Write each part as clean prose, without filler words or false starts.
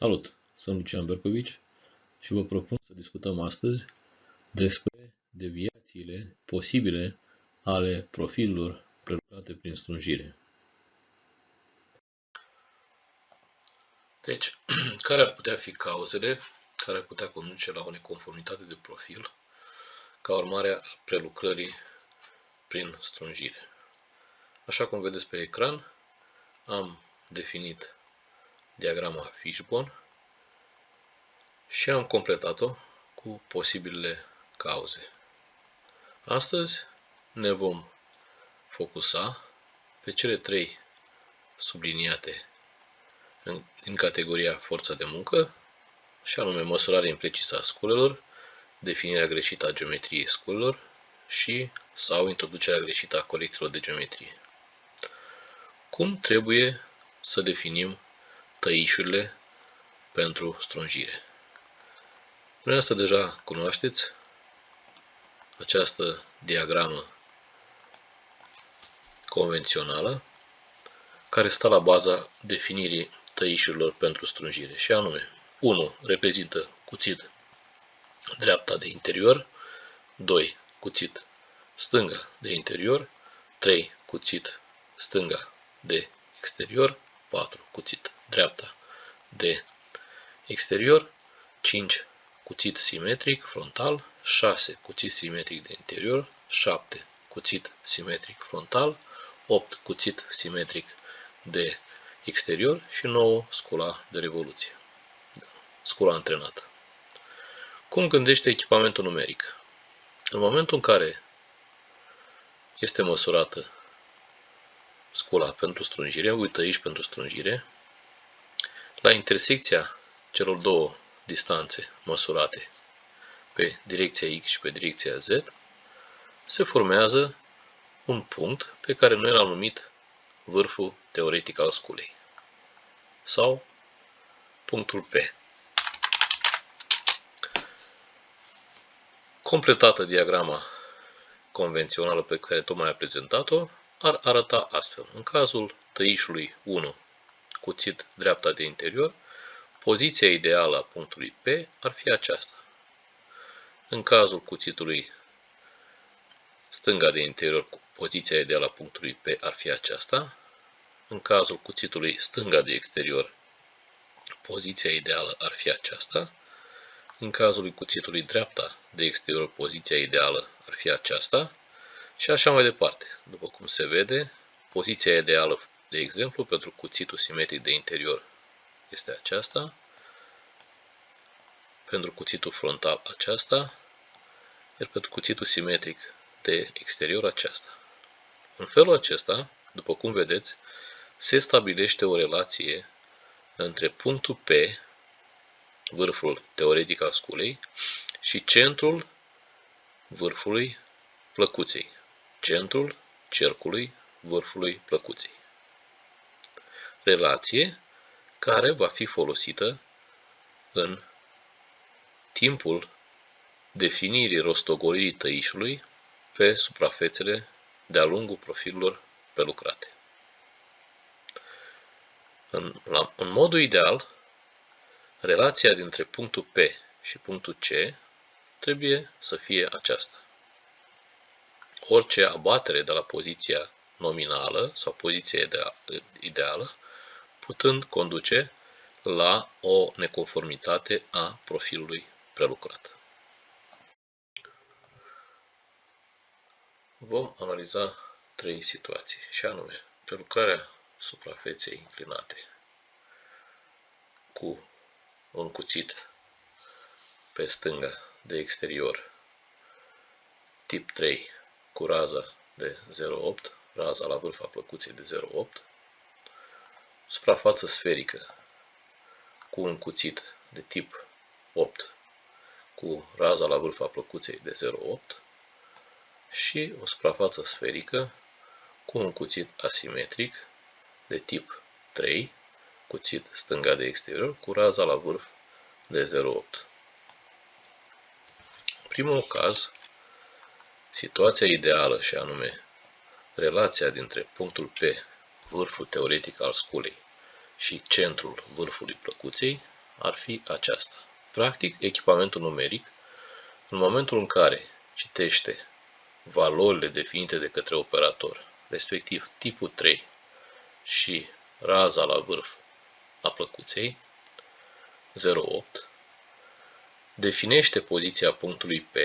Salut! Sunt Lucian Bercovici și vă propun să discutăm astăzi despre deviațiile posibile ale profilurilor prelucrate prin strungire. Deci, care ar putea fi cauzele care ar putea conduce la o neconformitate de profil ca urmare a prelucrării prin strungire? Așa cum vedeți pe ecran, am definit diagrama Fishbone și am completat-o cu posibilele cauze. Astăzi ne vom focusa pe cele trei subliniate în categoria forța de muncă, și anume măsurarea imprecisă a sculelor, definirea greșită a geometriei sculelor sau introducerea greșită a colecțiilor de geometrie. Cum trebuie să definim tăișurile pentru strungire? Dumneavoastră deja cunoașteți această diagramă convențională care stă la baza definirii tăișurilor pentru strungire, și anume 1 reprezintă cuțit dreapta de interior, 2 cuțit stânga de interior, 3 cuțit stânga de exterior, 4 cuțit dreapta de exterior, 5 cuțit simetric frontal, 6 cuțit simetric de interior, 7 cuțit simetric frontal, 8 cuțit simetric de exterior și 9 scula de revoluție, scula antrenată. Cum gândește echipamentul numeric? În momentul în care este măsurată scula pentru strungire, tăiș pentru strungire, la intersecția celor două distanțe măsurate pe direcția X și pe direcția Z, se formează un punct pe care noi l-am numit vârful teoretic al sculei sau punctul P. Completată diagrama convențională pe care tocmai am prezentat-o, ar arăta astfel. În cazul tăișului 1, cuțit dreapta de interior, poziția ideală a punctului P ar fi aceasta. În cazul cuțitului stânga de interior, poziția ideală a punctului P ar fi aceasta. În cazul cuțitului stânga de exterior, poziția ideală ar fi aceasta. În cazul cuțitului dreapta de exterior, poziția ideală ar fi aceasta. Și așa mai departe. După cum se vede, poziția ideală, de exemplu, pentru cuțitul simetric de interior este aceasta. Pentru cuțitul frontal aceasta, iar pentru cuțitul simetric de exterior aceasta. În felul acesta, după cum vedeți, se stabilește o relație între punctul P, vârful teoretic al sculei, și centrul vârfului plăcuței, centrul cercului vârfului plăcuței. Relație care va fi folosită în timpul definirii rostogolirii tăișului pe suprafețele de-a lungul profilurilor prelucrate. În modul ideal, relația dintre punctul P și punctul C trebuie să fie aceasta. Orice abatere de la poziția nominală sau poziția ideală, putând conduce la o neconformitate a profilului prelucrat. Vom analiza trei situații, și anume prelucrarea suprafeței inclinate cu un cuțit pe stânga de exterior tip 3 cu raza de 0,8, raza la vârf a plăcuței de 0,8, suprafață sferică cu un cuțit de tip 8 cu raza la vârf a plăcuței de 0,8 și o suprafață sferică cu un cuțit asimetric de tip 3, cuțit stânga de exterior, cu raza la vârf de 0,8. În primul caz, situația ideală, și anume relația dintre punctul P, vârful teoretic al sculei, și centrul vârfului plăcuței, ar fi aceasta. Practic, echipamentul numeric, în momentul în care citește valorile definite de către operator, respectiv tipul 3 și raza la vârf a plăcuței, 0,8, definește poziția punctului P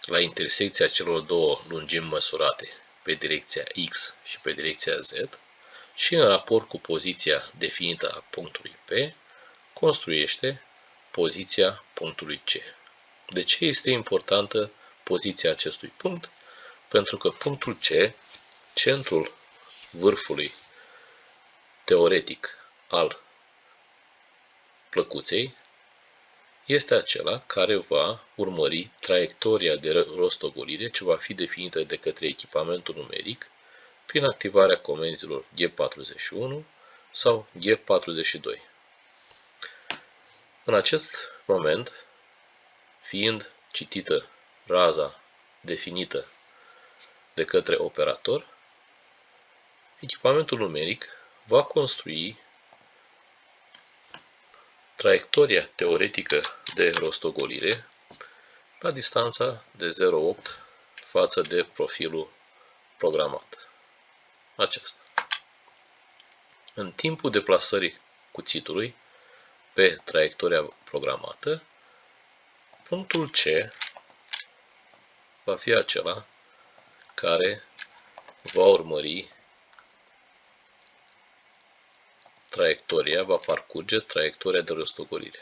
la intersecția celor două lungimi măsurate pe direcția X și pe direcția Z și în raport cu poziția definită a punctului P, construiește poziția punctului C. De ce este importantă poziția acestui punct? Pentru că punctul C, centrul vârfului teoretic al plăcuței, este acela care va urmări traiectoria de rostogolire ce va fi definită de către echipamentul numeric prin activarea comenzilor G41 sau G42. În acest moment, fiind citită raza definită de către operator, echipamentul numeric va construi traiectoria teoretică de rostogolire la distanța de 0,8 față de profilul programat. Aceasta. În timpul deplasării cuțitului pe traiectoria programată, punctul C va fi acela care va urmări traiectoria, va parcurge traiectoria de rostogolire.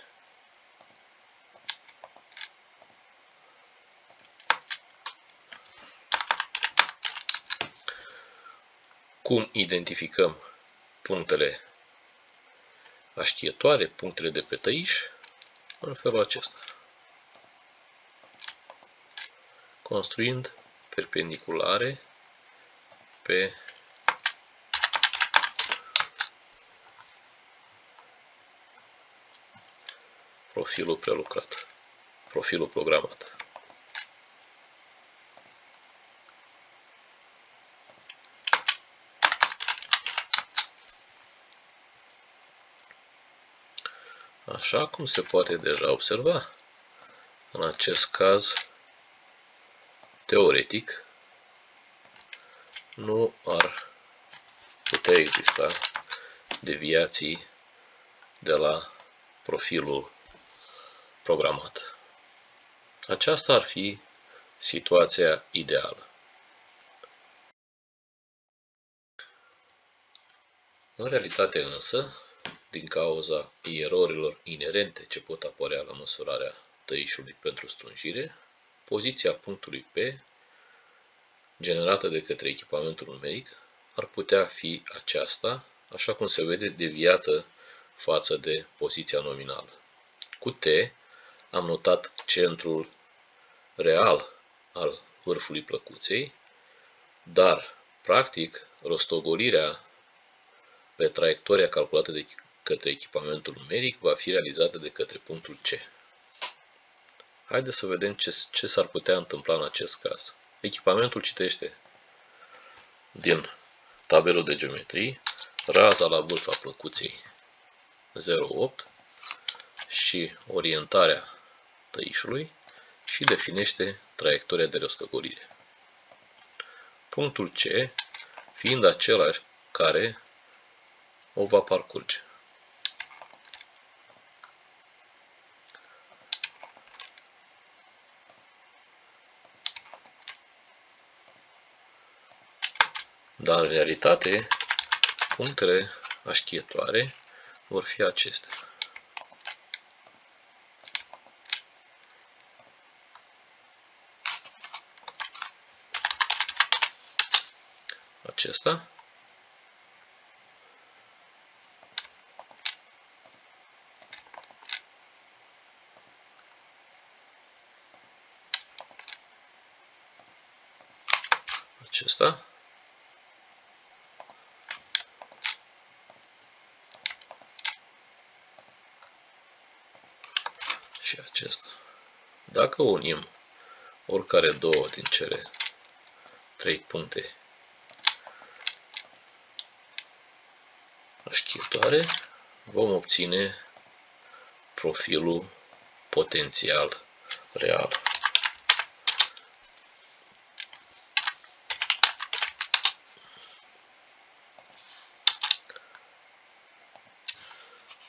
Cum identificăm punctele așchietoare, punctele de pe tăiș? În felul acesta. Construind perpendiculare pe profilul prelucrat, profilul programat. Așa cum se poate deja observa, în acest caz teoretic nu ar putea exista deviații de la profilul programat. Aceasta ar fi situația ideală. În realitate însă, din cauza erorilor inerente ce pot apărea la măsurarea tăișului pentru strunjire, poziția punctului P, generată de către echipamentul numeric, ar putea fi aceasta, așa cum se vede, deviată față de poziția nominală. Cu T am notat centrul real al vârfului plăcuței, dar, practic, rostogolirea pe traiectoria calculată de către echipamentul numeric va fi realizată de către punctul C. Haideți să vedem ce s-ar putea întâmpla în acest caz. Echipamentul citește din tabelul de geometrie raza la vârf a plăcuței 0,8 și orientarea tăișului și definește traiectoria de rostogolire. Punctul C fiind același care o va parcurge. Dar în realitate, punctele așchietoare vor fi acestea. Acesta acesta și acesta. Dacă unim oricare două din cele trei puncte așchietoare, vom obține profilul potențial real.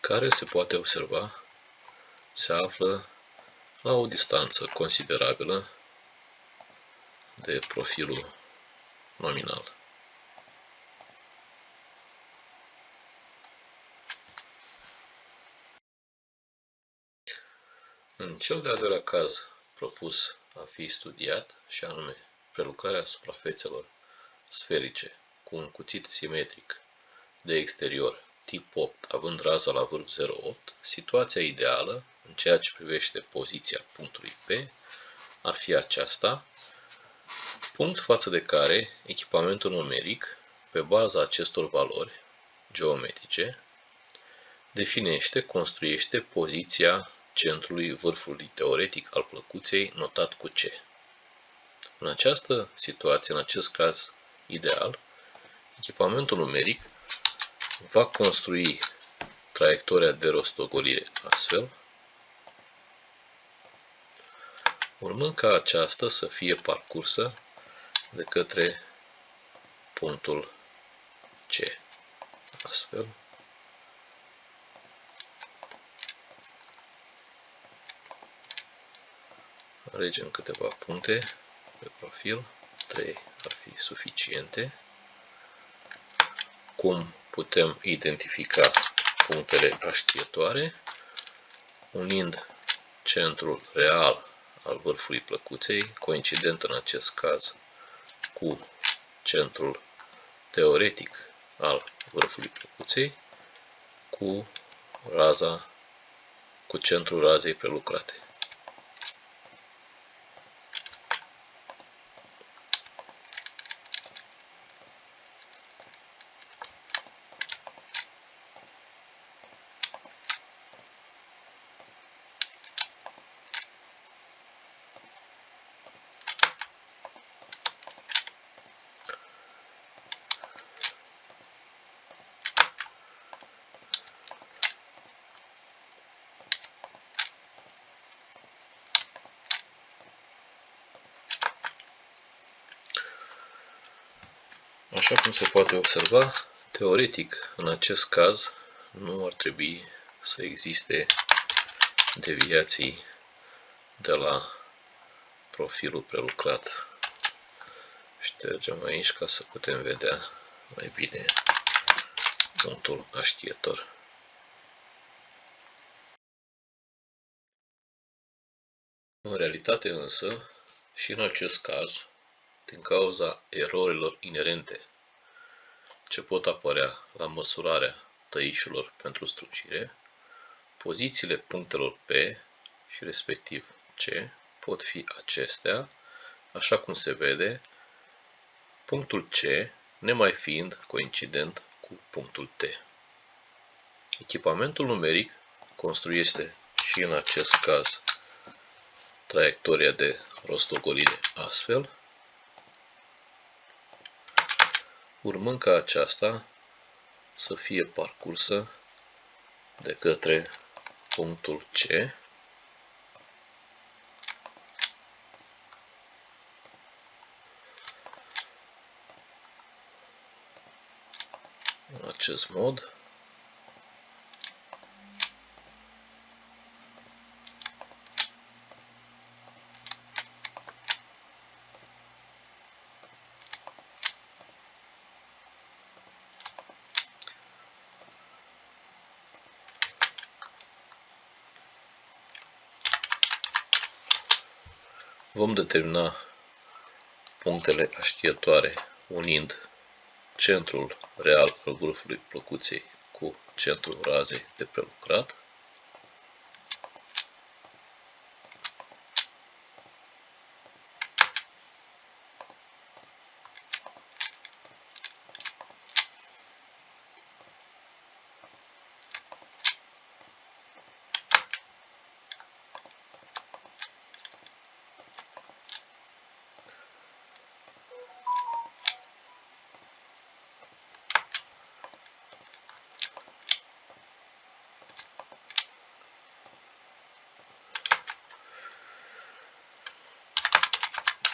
Care se poate observa se află la o distanță considerabilă de profilul nominal. În cel de-al doilea caz propus a fi studiat, și anume prelucrarea suprafețelor sferice cu un cuțit simetric de exterior tip 8, având raza la vârf 0,8, situația ideală în ceea ce privește poziția punctului P ar fi aceasta, punct față de care echipamentul numeric, pe baza acestor valori geometrice, definește, construiește poziția centrului vârfului teoretic al plăcuței notat cu C. În această situație, în acest caz ideal, echipamentul numeric va construi traiectoria de rostogolire astfel, urmând ca aceasta să fie parcursă de către punctul C. Astfel, alegem câteva puncte pe profil, 3 ar fi suficiente. Cum putem identifica punctele așchietoare? Unind centrul real al vârfului plăcuței, coincident în acest caz cu centrul teoretic al vârfului plăcuței, cu centrul razei prelucrate. Așa cum se poate observa, teoretic, în acest caz, nu ar trebui să existe deviații de la profilul prelucrat. Ștergem aici ca să putem vedea mai bine punctul așchietor. În realitate însă, și în acest caz, din cauza erorilor inerente ce pot apărea la măsurarea tăișurilor pentru strugire, pozițiile punctelor P și respectiv C pot fi acestea, așa cum se vede, punctul C nemai fiind coincident cu punctul T. Echipamentul numeric construiește și în acest caz traiectoria de rostogolire astfel, urmând ca aceasta să fie parcursă de către punctul C, în acest mod. Vom determina punctele așchietoare unind centrul real al vârfului plăcuței cu centrul razei de prelucrat.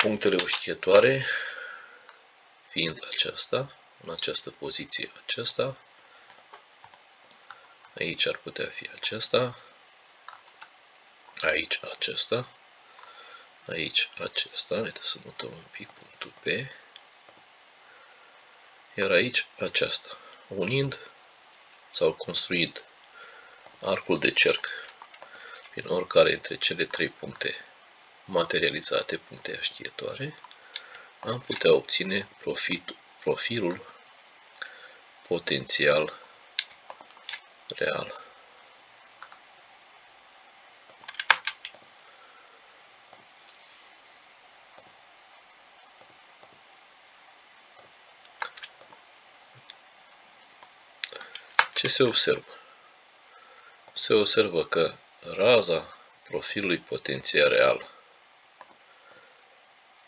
Punctele uștietoare fiind aceasta, în această poziție aceasta, aici ar putea fi acesta, aici acesta, aici acesta, haideți să mutăm un pic punctul P, iar aici aceasta, unind sau construind arcul de cerc prin oricare dintre cele trei puncte materializate, puncte aștietoare, am putea obține profilul potențial real. Ce se observă? Se observă că raza profilului potențial real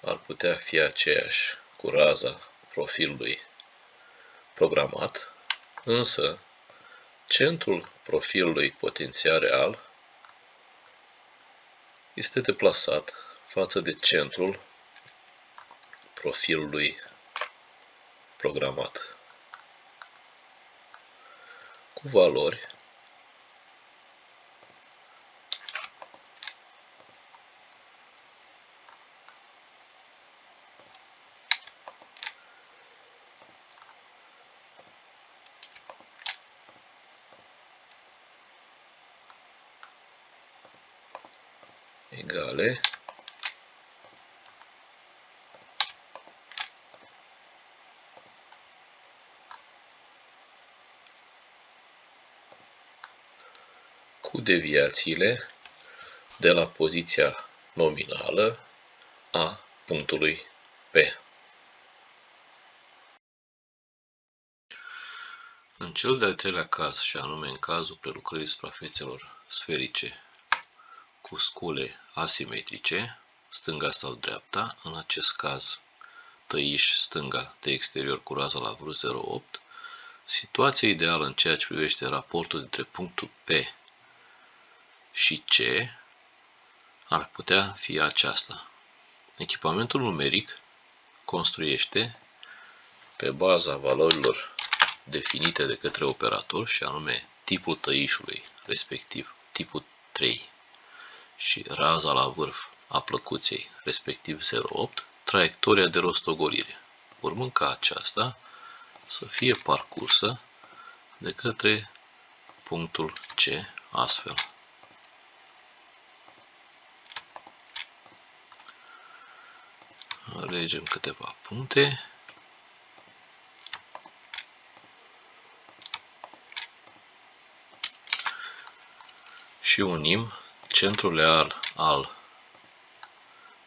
ar putea fi aceeași cu raza profilului programat, însă centrul profilului potențial real este deplasat față de centrul profilului programat, cu valori egale cu deviațiile de la poziția nominală a punctului P. În cel de-al treilea caz, și anume în cazul prelucrării suprafețelor sferice cu scule asimetrice, stânga sau dreapta, în acest caz tăiș stânga de exterior cu raza la vârf 0,8, situația ideală în ceea ce privește raportul dintre punctul P și C ar putea fi aceasta. Echipamentul numeric construiește pe baza valorilor definite de către operator, și anume tipul tăișului, respectiv tipul 3, și raza la vârf a plăcuței, respectiv 0,8, traiectoria de rostogolire, urmând ca aceasta să fie parcursă de către punctul C astfel. Alegem câteva puncte și unim centrul real al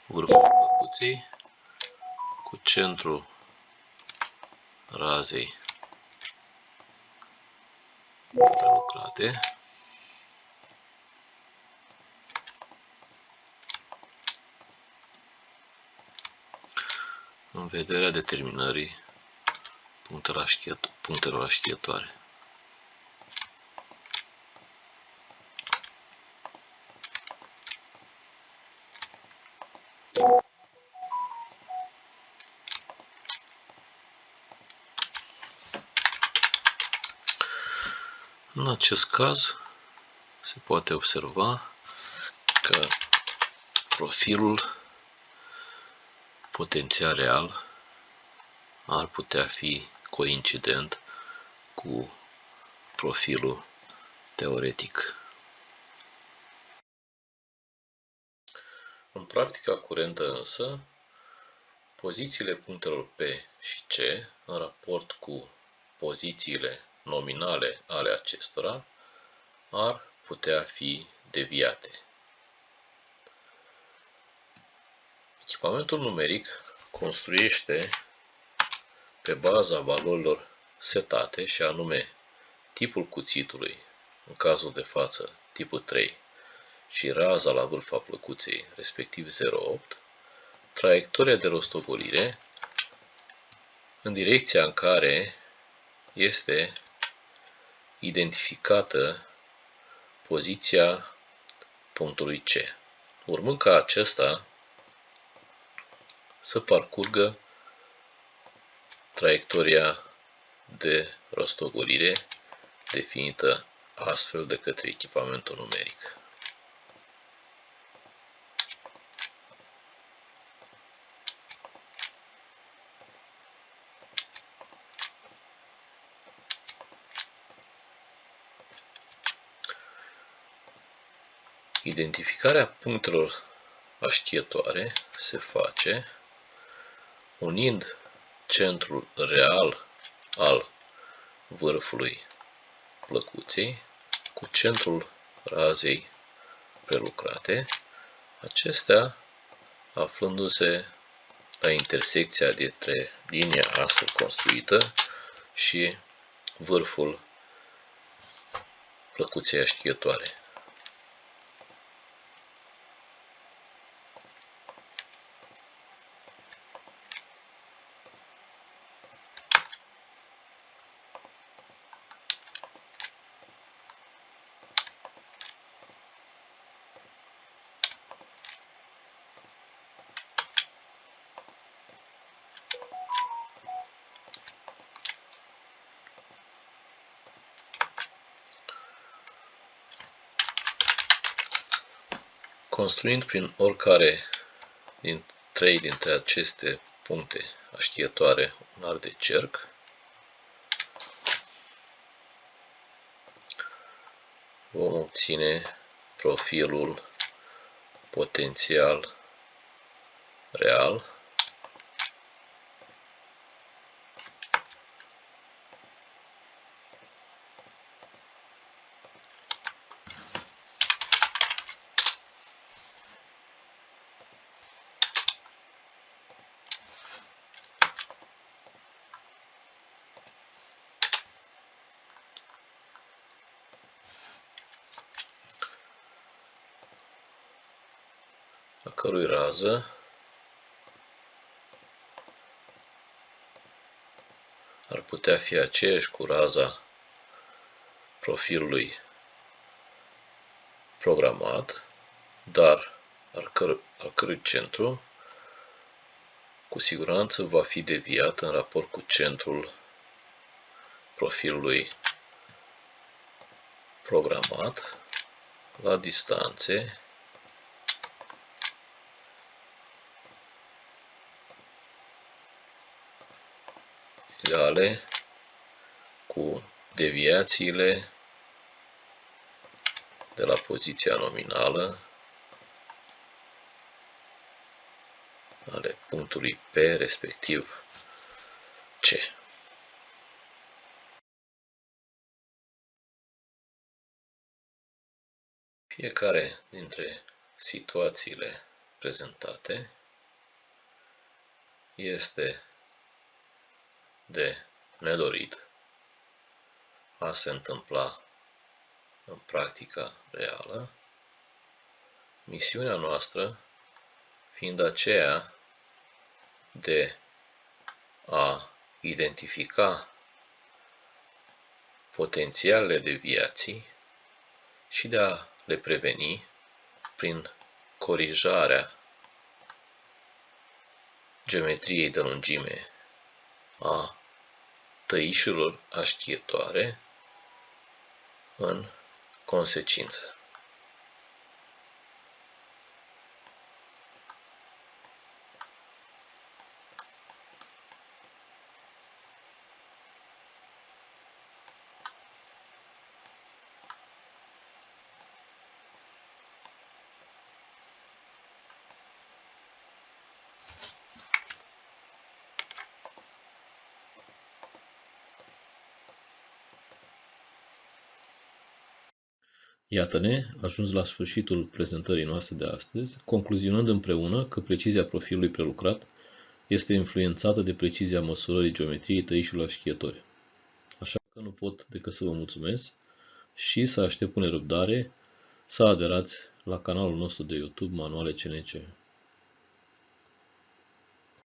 vârfului plăcuței cu centrul razei prelucrate în vederea determinării punctelor aștietoare. În acest caz se poate observa că profilul potențial real ar putea fi coincident cu profilul teoretic. În practica curentă însă, pozițiile punctelor P și C în raport cu pozițiile nominale ale acestora ar putea fi deviate. Echipamentul numeric construiește pe baza valorilor setate, și anume tipul cuțitului, în cazul de față tipul 3, și raza la vârf a plăcuței, respectiv 0,8, traiectoria de rostogolire în direcția în care este identificată poziția punctului C, urmând ca acesta să parcurgă traiectoria de rostogolire definită astfel de către echipamentul numeric. Identificarea punctelor aștietoare se face unind centrul real al vârfului plăcuței cu centrul razei prelucrate, acestea aflându-se la intersecția dintre linia astfel construită și vârful plăcuței aștietoare. Construind prin oricare din 3 dintre aceste puncte aștietoare un arc de cerc, vom obține profilul potențial real a cărui rază ar putea fi aceeași cu raza profilului programat, dar al cărui centru cu siguranță va fi deviat în raport cu centrul profilului programat la distanțe egale cu deviațiile de la poziția nominală ale punctului P, respectiv C. Fiecare dintre situațiile prezentate este de nedorit a se întâmpla în practica reală, misiunea noastră fiind aceea de a identifica potențialele deviații și de a le preveni prin corijarea geometriei de lungime a tăișurilor aștietoare în consecință. Iată-ne, ajuns la sfârșitul prezentării noastre de astăzi, concluzionând împreună că precizia profilului prelucrat este influențată de precizia măsurării geometriei tăișurilor aștietoare. Așa că nu pot decât să vă mulțumesc și să aștept cu nerăbdare să aderați la canalul nostru de YouTube Manuale CNC.